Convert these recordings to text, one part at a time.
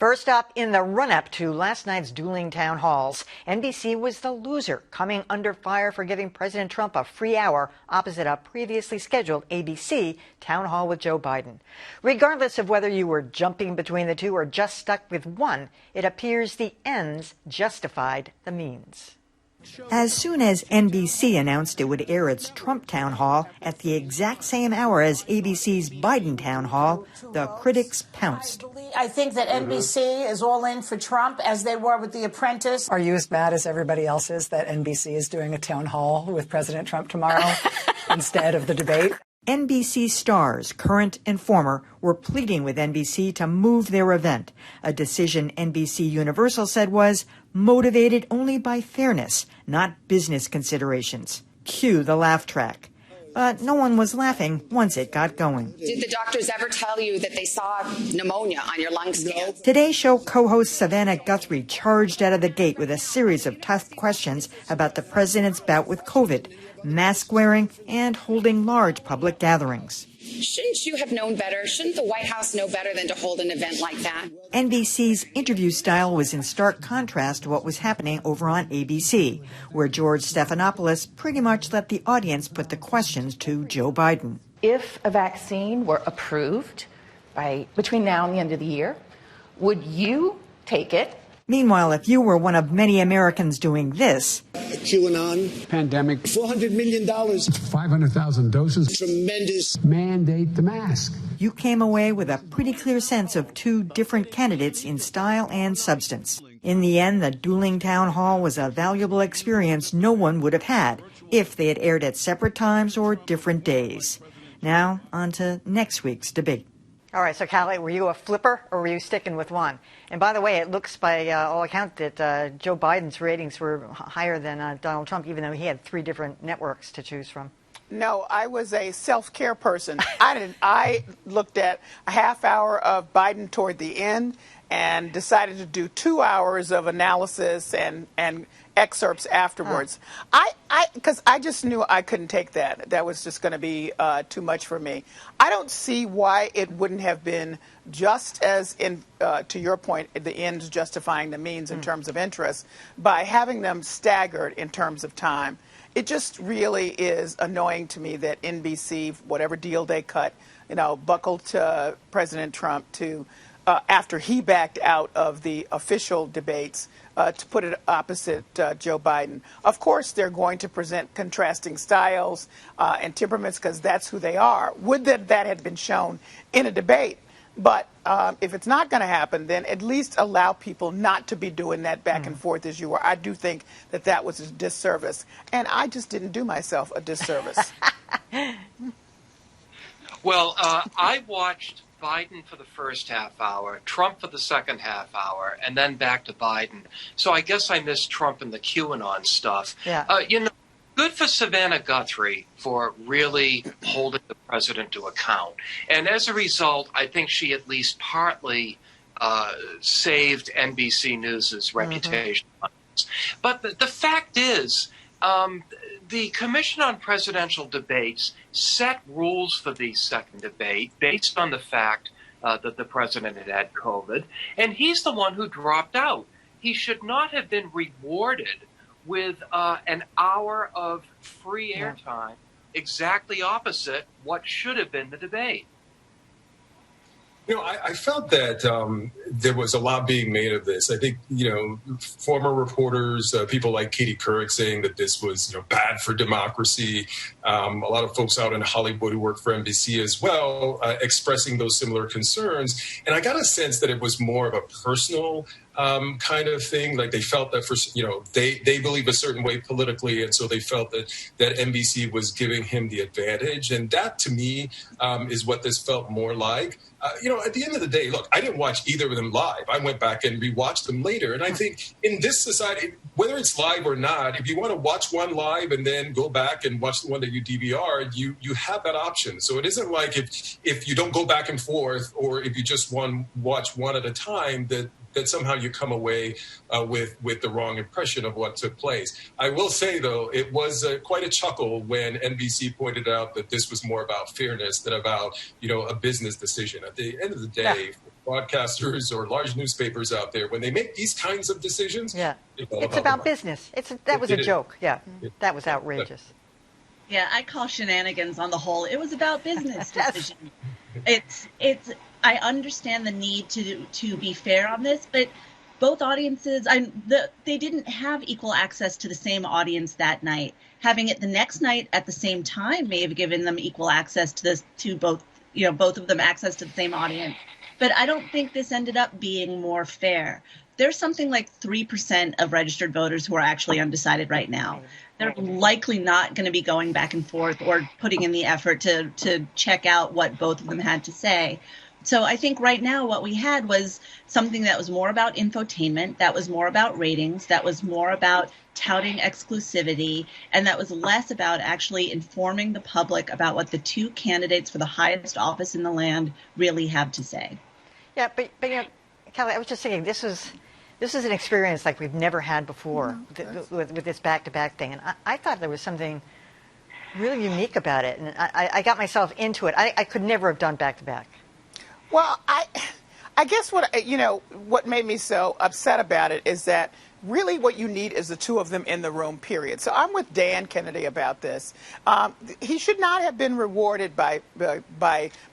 First up, in the run-up to last night's dueling town halls, NBC was the loser, coming under fire for giving President Trump a free hour opposite a previously scheduled ABC town hall with Joe Biden. Regardless of whether you were jumping between the two or just stuck with one, it appears the ends justified the means. As soon as NBC announced it would air its Trump town hall at the exact same hour as ABC's Biden town hall, the critics pounced. I think that NBC is all in for Trump, as they were with The Apprentice. Are you as mad as everybody else is that NBC is doing a town hall with President Trump tomorrow instead of the debate? NBC stars, current and former, were pleading with NBC to move their event, a decision NBC Universal said was motivated only by fairness, not business considerations. Cue the laugh track. But no one was laughing once it got going. Did the doctors ever tell you that they saw pneumonia on your lung scan? Today Show co-host Savannah Guthrie charged out of the gate with a series of tough questions about the president's bout with COVID, mask wearing, and holding large public gatherings. Shouldn't you have known better? Shouldn't the White House know better than to hold an event like that? NBC's interview style was in stark contrast to what was happening over on ABC, where George Stephanopoulos pretty much let the audience put the questions to Joe Biden. If a vaccine were approved between now and the end of the year, would you take it? Meanwhile, if you were one of many Americans doing this, QAnon pandemic, $400 million, 500,000 doses, tremendous mandate the mask, you came away with a pretty clear sense of two different candidates in style and substance. In the end, the dueling town hall was a valuable experience no one would have had if they had aired at separate times or different days. Now, on to next week's debate. All right, so Callie, were you a flipper or were you sticking with one? And by the way, it looks by all accounts that Joe Biden's ratings were higher than Donald Trump, even though he had 3 different networks to choose from. No, I was a self-care person. I looked at a half hour of Biden toward the end and decided to do 2 hours of analysis and excerpts afterwards. Because I just knew I couldn't take that. That was just going to be too much for me. I don't see why it wouldn't have been just as, to your point, the ends justifying the means in terms of interest, by having them staggered in terms of time. It just really is annoying to me that NBC, whatever deal they cut, buckled to President Trump to, after he backed out of the official debates, to put it opposite Joe Biden. Of course, they're going to present contrasting styles and temperaments because that's who they are. Would that had been shown in a debate? But if it's not going to happen, then at least allow people not to be doing that back and forth as you were. I do think that was a disservice. And I just didn't do myself a disservice. Well, I watched Biden for the first half hour, Trump for the second half hour, and then back to Biden. So I guess I missed Trump and the QAnon stuff. Yeah. Good for Savannah Guthrie for really holding the president to account. And as a result, I think she at least partly saved NBC News' reputation. But the fact is, the Commission on Presidential Debates set rules for the second debate based on the fact that the president had had COVID, and he's the one who dropped out. He should not have been rewarded with an hour of free airtime, exactly opposite what should have been the debate. I felt that there was a lot being made of this. I think, former reporters, people like Katie Couric saying that this was, bad for democracy. A lot of folks out in Hollywood who work for NBC as well, expressing those similar concerns. And I got a sense that it was more of a personal kind of thing. Like they felt that they believe a certain way politically, and so they felt that NBC was giving him the advantage. And that, to me, is what this felt more like. At the end of the day, look, I didn't watch either of them live. I went back and rewatched them later. And I think in this society, whether it's live or not, if you want to watch one live and then go back and watch the one that you DVR'd, you have that option. So it isn't like if you don't go back and forth, or if you just watch one at a time, that somehow you come away with the wrong impression of what took place. I will say, though, it was quite a chuckle when NBC pointed out that this was more about fairness than about, a business decision. At the end of the day, broadcasters or large newspapers out there, when they make these kinds of decisions, it's about business. That was a joke. That was outrageous. Yeah, I call shenanigans on the whole. It was about business decision. I understand the need to be fair on this, but both audiences, they didn't have equal access to the same audience that night. Having it the next night at the same time may have given them equal access to both of them access to the same audience. But I don't think this ended up being more fair. There's something like 3% of registered voters who are actually undecided right now. They're likely not going to be going back and forth or putting in the effort to check out what both of them had to say. So I think right now what we had was something that was more about infotainment, that was more about ratings, that was more about touting exclusivity, and that was less about actually informing the public about what the two candidates for the highest office in the land really have to say. Yeah, but Callie, I was just thinking this is an experience like we've never had before with this back-to-back thing, and I thought there was something really unique about it, and I got myself into it. I could never have done back-to-back. Well, I guess what made me so upset about it is that really what you need is the two of them in the room, period. So I'm with Dan Kennedy about this. He should not have been rewarded by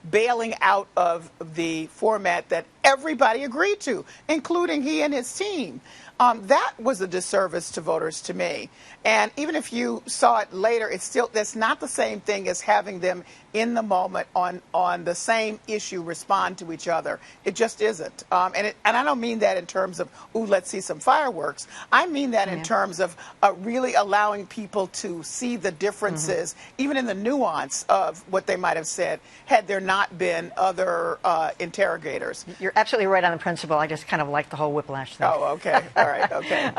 bailing out of the format that everybody agreed to, including he and his team. That was a disservice to voters to me. And even if you saw it later, that's not the same thing as having them in the moment on the same issue respond to each other. It just isn't. And I don't mean that in terms of, let's see some fireworks. I mean that in terms of really allowing people to see the differences, even in the nuance of what they might have said, had there not been other interrogators. You're absolutely right on the principle. I just kind of like the whole whiplash thing. Oh, okay. All right. Okay.